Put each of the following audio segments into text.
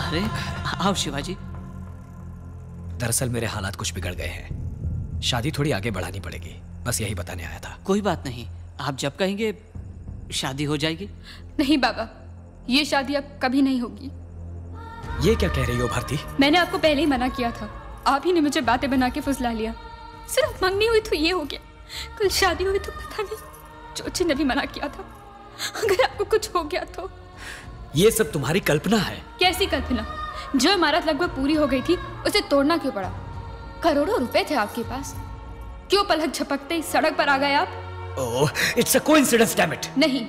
अरे आओ शिवाजी। दरअसल मेरे हालात कुछ बिगड़ गए हैं, शादी थोड़ी आगे बढ़ानी पड़ेगी, बस यही बताने आया था। कोई बात नहीं, आप जब कहेंगे शादी हो जाएगी। नहीं बाबा, ये शादी अब कभी नहीं होगी। ये क्या कह रही हो भारती? मैंने आपको पहले ही मना किया था, आप ही ने मुझे बातें बना के फुसला लिया। सिर्फ मंगनी हुई तो ये हो गया, कल शादी हुई तो पता नहीं। चोची ने भी मना किया था, अगर आपको कुछ हो गया तो। ये सब तुम्हारी कल्पना है। कैसी कल्पना? जो इमारत लगभग पूरी हो गई थी उसे तोड़ना क्यों पड़ा? करोड़ों रुपए थे आपके पास, क्यों पलक झपकते ही सड़क पर आ गए आप? Oh, it's a coincidence, damn it. नहीं,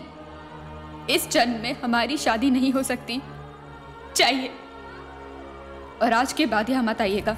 इस जन्म में हमारी शादी नहीं हो सकती। चाहिए, और आज के बाद यहाँ मत आइएगा।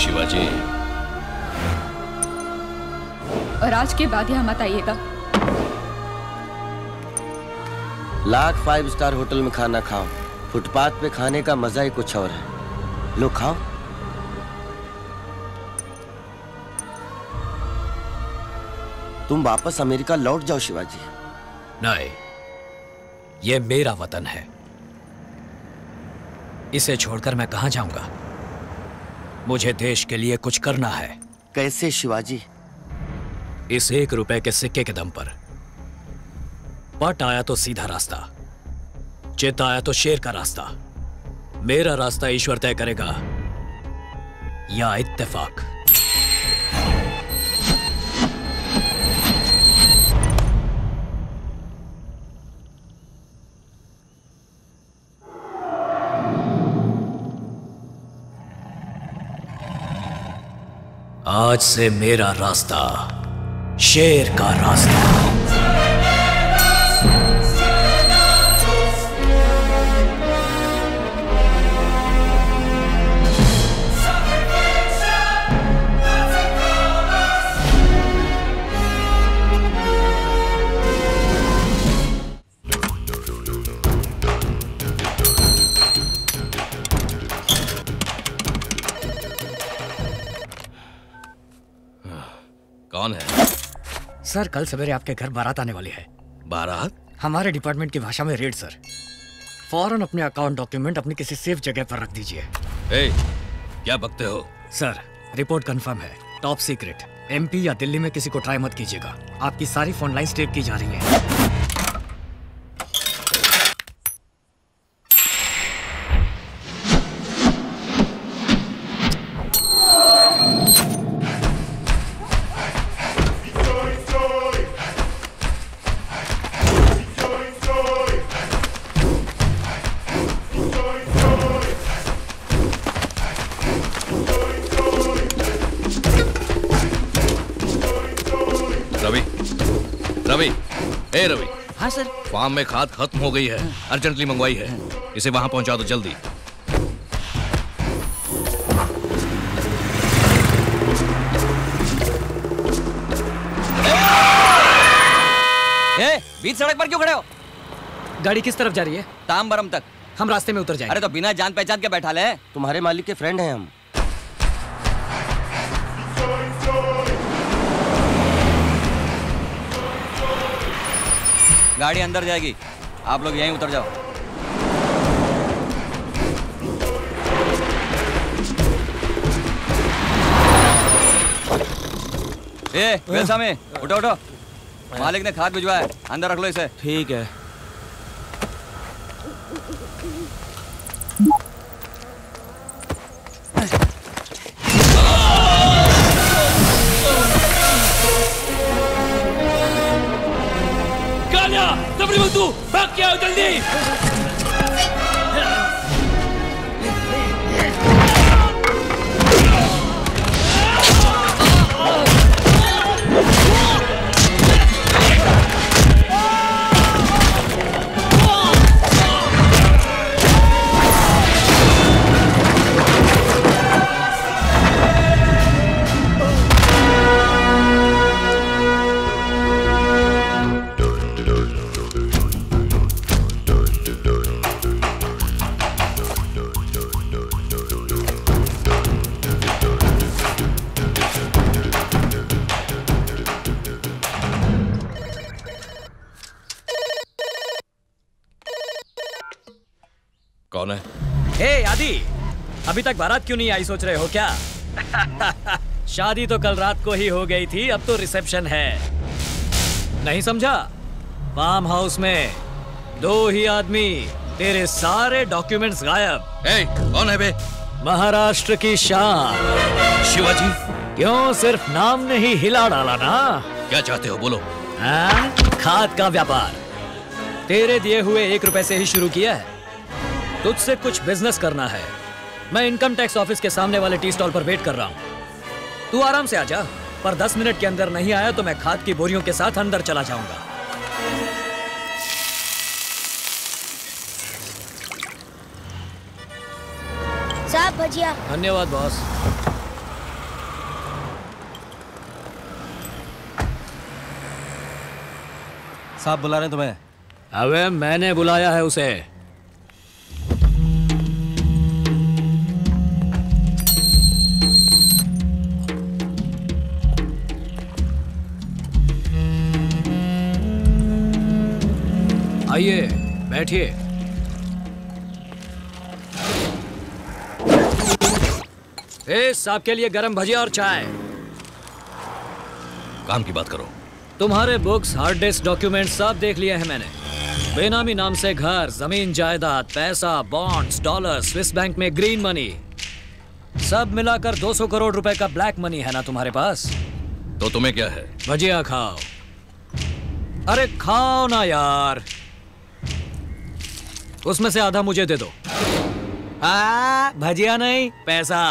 शिवाजी, और आज के बाद यहाँ मत आइएगा। लाख 5 स्टार होटल में खाना खाओ, फुटपाथ पे खाने का मजा ही कुछ और है। लो खाओ। तुम वापस अमेरिका लौट जाओ शिवाजी। नहीं, ये मेरा वतन है, इसे छोड़कर मैं कहां जाऊंगा? मुझे देश के लिए कुछ करना है। कैसे शिवाजी? इस 1 रुपए के सिक्के के दम पर। पट आया तो सीधा रास्ता, चित आया तो शेर का रास्ता। मेरा रास्ता ईश्वर तय करेगा या इत्तेफाक। आज से मेरा रास्ता शेर का रास्ता। कौन है? सर, कल सवेरे आपके घर बारात आने वाली है। बारात? हमारे डिपार्टमेंट की भाषा में रेड सर। फौरन अपने अकाउंट डॉक्यूमेंट अपनी किसी सेफ जगह पर रख दीजिए। क्या बकते हो? सर, रिपोर्ट कंफर्म है, टॉप सीक्रेट। एमपी या दिल्ली में किसी को ट्राई मत कीजिएगा। आपकी सारी फोन लाइन टेप की जा रही है। रवि। हाँ सर। फार्म में खाद खत्म हो गई है, अर्जेंटली मंगवाई है, इसे वहां पहुंचा दो जल्दी। बीच सड़क पर क्यों खड़े हो? गाड़ी किस तरफ जा रही है? ताम्बरम तक। हम रास्ते में उतर जाएंगे। अरे तो बिना जान पहचान के बैठा ले। तुम्हारे मालिक के फ्रेंड हैं हम। गाड़ी अंदर जाएगी, आप लोग यहीं उतर जाओ। वेलसामी, उठो उठो। मालिक ने खाद भिजवाया है, अंदर रख लो इसे। ठीक है। तू भाग के आओ जल्दी। कौन है? हे आदि, अभी तक बारात क्यों नहीं आई सोच रहे हो क्या? शादी तो कल रात को ही हो गई थी, अब तो रिसेप्शन है। नहीं समझा? फार्म हाउस में 2 ही आदमी, तेरे सारे डॉक्यूमेंट्स गायब। ए, कौन है बे? महाराष्ट्र की शान शिवाजी। क्यों सिर्फ नाम ने ही हिला डाला ना? क्या चाहते हो बोलो? हाँ? खाद का व्यापार तेरे दिए हुए 1 रुपए से ही शुरू किया है। तुझसे कुछ बिजनेस करना है। मैं इनकम टैक्स ऑफिस के सामने वाले टी स्टॉल पर वेट कर रहा हूँ। तू आराम से आ जा, पर 10 मिनट के अंदर नहीं आया तो मैं खाद की बोरियों के साथ अंदर चला जाऊंगा। साहब भजिया। धन्यवाद बॉस। साहब बुला रहे हैं तुम्हें। अबे मैंने बुलाया है उसे। आइए बैठिए। आपके लिए गरम भजिया और चाय। काम की बात करो। तुम्हारे बुक्स, हार्ड डिस्क, डॉक्यूमेंट सब देख लिए हैं मैंने। बेनामी नाम से घर, जमीन, जायदाद, पैसा, बॉन्ड्स, डॉलर, स्विस बैंक में ग्रीन मनी, सब मिलाकर 200 करोड़ रुपए का ब्लैक मनी है ना तुम्हारे पास? तो तुम्हें क्या है? भजिया खाओ। अरे खाओ ना यार। उसमें से आधा मुझे दे दो। भजिया नहीं, पैसा।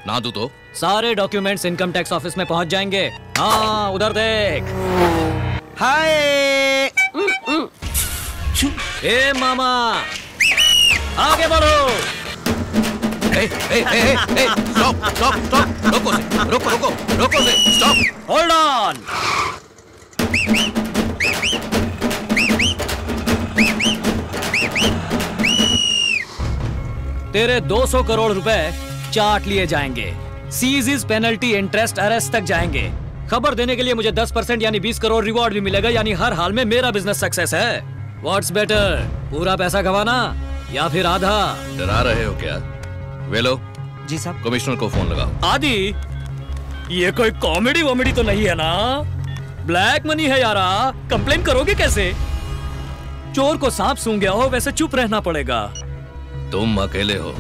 ना दूं तो? सारे डॉक्यूमेंट्स इनकम टैक्स ऑफिस में पहुंच जाएंगे। हाँ उधर देख। हाय। ए मामा, आगे बढ़ो। स्टॉप स्टॉप स्टॉप, रोको से, रोको से, स्टॉप। Hold on. तेरे 200 करोड़ रुपए चाट लिए जाएंगे। सीज पेनल्टी, इंटरेस्ट, अरेस्ट तक जाएंगे। खबर देने के लिए मुझे 10% यानी 20 करोड़ रिवॉर्ड भी मिलेगा। यानी हर हाल में मेरा बिजनेस सक्सेस है। व्हाट्स बेटर, पूरा पैसा गवाना या फिर आधा? डरा रहे हो क्या? वेलो। जी साहब। कमिश्नर को फोन लगाओ। आदि, ये कोई कॉमेडी वॉमेडी तो नहीं है ना? ब्लैक मनी है यारा, कंप्लेन करोगे कैसे? चोर को सांप सूंघ गया हो वैसे चुप रहना पड़ेगा। तुम अकेले हो,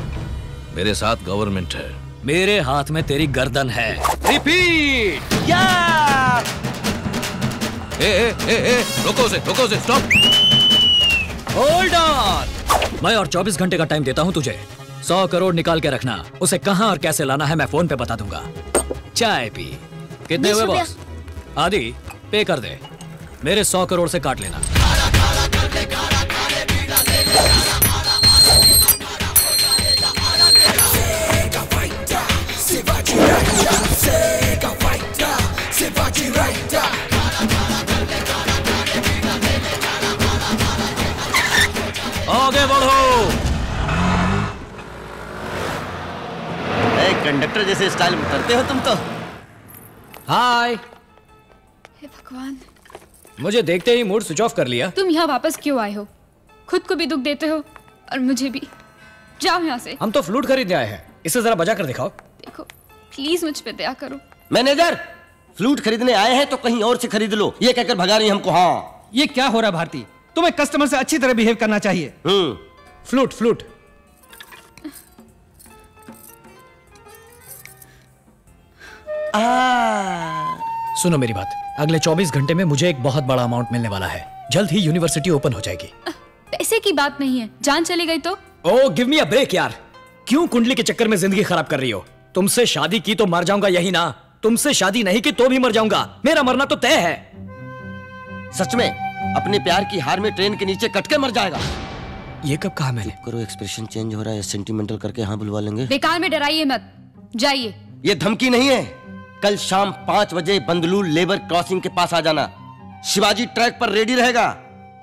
मेरे साथ गवर्नमेंट है। मेरे हाथ में तेरी गर्दन है। रिपीट। रोको से, स्टॉप। Hold on. मैं और 24 घंटे का टाइम देता हूं तुझे। 100 करोड़ निकाल के रखना। उसे कहां और कैसे लाना है मैं फोन पे बता दूंगा। चाय पी। कितने हुए बॉस? आदि, पे कर दे। मेरे 100 करोड़ से काट लेना। आगे बढ़ो। कंडक्टर जैसे स्टाइल में करते हो तुम तो। हाय। हे भगवान, मुझे देखते ही मूड स्विच ऑफ कर लिया। तुम यहाँ वापस क्यों आए हो? खुद को भी दुख देते हो और मुझे भी। जाओ यहाँ से। हम तो फ्लूट खरीदने आए हैं। इसे जरा बजा कर दिखाओ। देखो प्लीज मुझ पे दया करो। मैनेजर, फ्लूट खरीदने आए हैं तो कहीं और से खरीद लो, ये कहकर भगा रही हमको। हाँ, ये क्या हो रहा भारती? तुम्हें कस्टमर से अच्छी तरह बिहेव करना चाहिए। Flute flute. सुनो मेरी बात, अगले 24 घंटे में मुझे एक बहुत बड़ा अमाउंट मिलने वाला है। जल्द ही यूनिवर्सिटी ओपन हो जाएगी। पैसे की बात नहीं है, जान चली गई तो? ओह गिव मी अ ब्रेक यार। क्यों कुंडली के चक्कर में जिंदगी खराब कर रही हो? तुमसे शादी की तो मर जाऊंगा, यही ना? तुमसे शादी नहीं की तो भी मर जाऊंगा। मेरा मरना तो तय है। सच में? अपने प्यार की हार में ट्रेन के नीचे कट के मर जाएगा। ये कब कहा मैंने? करो, एक्सप्रेशन चेंज हो रहा है। सेंटिमेंटल करके हाँ बुलवा लेंगे। बेकार में डराइए मत, जाइए। ये धमकी नहीं है। कल शाम 5 बजे बंदलूर लेबर क्रॉसिंग के पास आ जाना। शिवाजी ट्रैक पर रेडी रहेगा।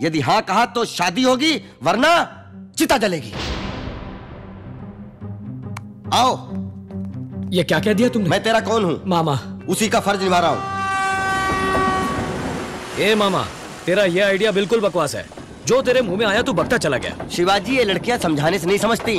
यदि हाँ कहा तो शादी होगी, वरना चिता जलेगी। आओ। ये क्या कह दिया तुमने? मैं तेरा कौन हूं? मामा। उसी का फर्ज निभा रहा हूं। ए मामा, तेरा ये आइडिया बिल्कुल बकवास है। जो तेरे मुंह में आया तू बकता चला गया। शिवाजी, ये लड़कियां समझाने से नहीं समझती,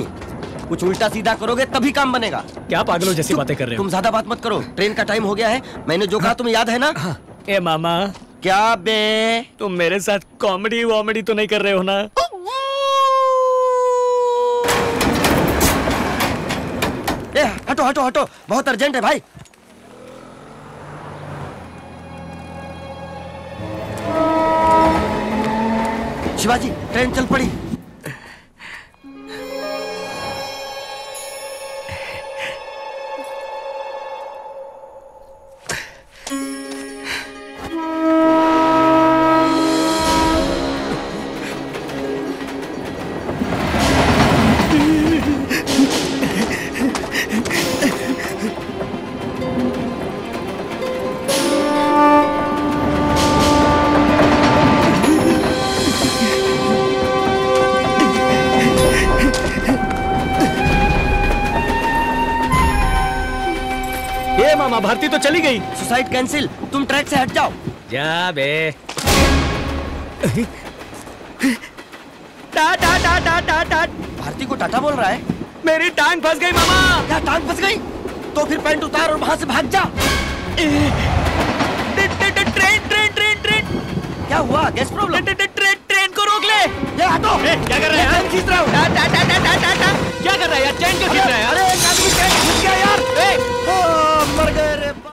कुछ उल्टा सीधा करोगे तभी काम बनेगा। क्या पागलों जैसी बातें कर रहे हो? तुम ज्यादा बात मत करो, ट्रेन का टाइम हो गया है। मैंने जो कहा तुम्हें याद है ना? ए मामा, क्या बे? तुम मेरे साथ कॉमेडी वॉमेडी तो नहीं कर रहे हो ना? ए, हटो हटो हटो, बहुत अर्जेंट है भाई। शिवाजी, ट्रेन चल पड़ी। मामा, भारती तो चली गई। सुसाइड कैंसिल, तुम ट्रैक से हट जाओ। जा बे। टाटा टाटा टाटा। भारती को टाटा बोल रहा है? मेरी टांग फंस गई मामा। क्या टांग फंस गई? तो फिर पैंट उतार और वहां से भाग जा। Train train train train. क्या हुआ? Gas problem? ट्रेन को रोक ले। ये हटो। क्या कर रहे हैं?